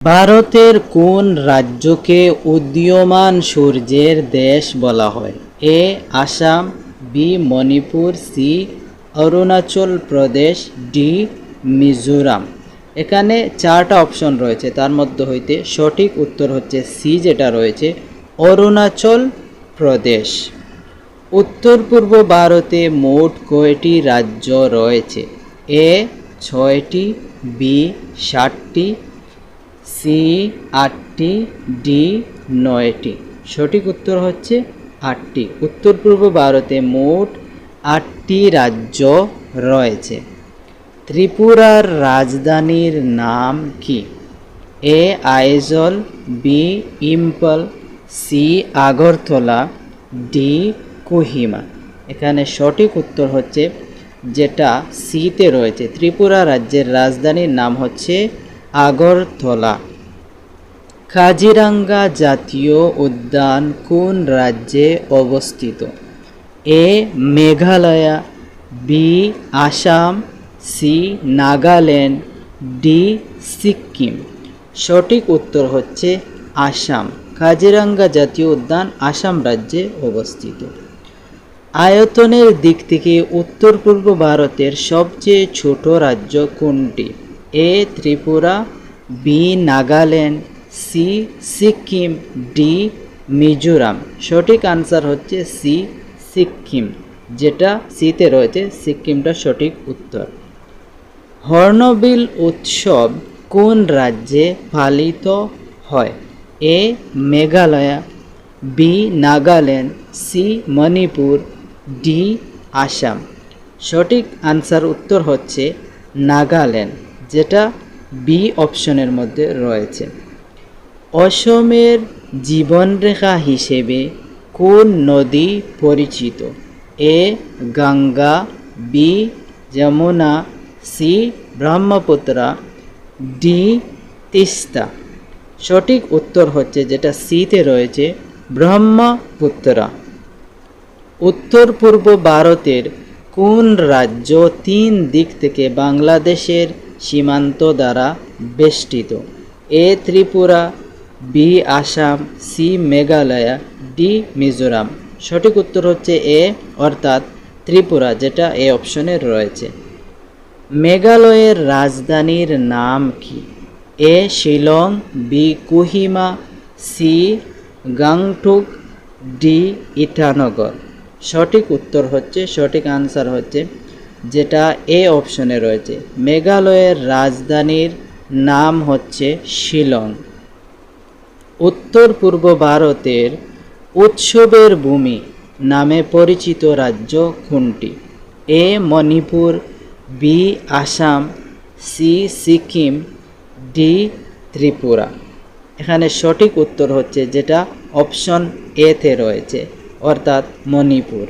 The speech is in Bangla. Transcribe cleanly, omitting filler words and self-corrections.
ভারতের কোন রাজ্যকে উদীয়মান সূর্যের দেশ বলা হয়? এ Assam, B Manipur, C Arunachal Pradesh, D Mizoram. এখানে চারটা অপশন রয়েছে, তার মধ্যে হইতে সঠিক উত্তর হচ্ছে সি যেটা রয়েছে অরুণাচল প্রদেশ। উত্তর পূর্ব ভারতে মোট কয়টি রাজ্য রয়েছে? এ 6টি, বি 7টি, সি 8টি, ডি 9টি। সঠিক উত্তর হচ্ছে 8টি। উত্তর পূর্ব ভারতে মোট 8টি রাজ্য রয়েছে। ত্রিপুরার রাজধানীর নাম কি? A Aizawl, B Imphal, C Agartala, D Kohima. এখানে সঠিক উত্তর হচ্ছে যেটা সিতে রয়েছে, ত্রিপুরা রাজ্যের রাজধানীর নাম হচ্ছে আগরতলা। কাজিরাঙ্গা জাতীয় উদ্যান কোন রাজ্যে অবস্থিত? A Meghalaya, B Assam, C Nagaland, D Sikkim. সঠিক উত্তর হচ্ছে আসাম। কাজিরাঙ্গা জাতীয় উদ্যান আসাম রাজ্যে অবস্থিত। আয়তনের দিক থেকে উত্তর পূর্ব ভারতের সবচেয়ে ছোট রাজ্য কোনটি? A Tripura, B Nagaland, C Sikkim, D Mizoram. সঠিক আনসার হচ্ছে সি সিকিম, যেটা সিতে রয়েছে, সিকিমটা সঠিক উত্তর। হর্নবিল উৎসব কোন রাজ্যে পালিত হয়? A Meghalaya, B Nagaland, C Manipur, D Assam. সঠিক আনসার উত্তর হচ্ছে নাগাল্যান্ড, যেটা বি অপশনের মধ্যে রয়েছে। অসমের জীবনরেখা হিসেবে কোন নদী পরিচিত? A Ganga, B Yamuna, C Brahmaputra, D Teesta. সঠিক উত্তর হচ্ছে যেটা সিতে রয়েছে ব্রহ্মপুত্র। উত্তর পূর্ব ভারতের কোন রাজ্য 3 দিক থেকে বাংলাদেশের সীমান্ত দ্বারা বেষ্টিত? A Tripura, B Assam, C Meghalaya, D Mizoram. সঠিক উত্তর হচ্ছে এ অর্থাৎ ত্রিপুরা, যেটা এ অপশনে রয়েছে। মেঘালয়ের রাজধানীর নাম কি? A Shillong, B Kohima, C Gangtok, D Itanagar. সঠিক উত্তর হচ্ছে, সঠিক আনসার হচ্ছে যেটা এ অপশনে রয়েছে, মেঘালয়ের রাজধানীর নাম হচ্ছে শিলং। উত্তর পূর্ব ভারতের উৎসবের ভূমি নামে পরিচিত রাজ্য কোনটি? A Manipur, B Assam, C Sikkim, D Tripura. এখানে সঠিক উত্তর হচ্ছে যেটা অপশন এতে রয়েছে, অর্থাৎ মণিপুর।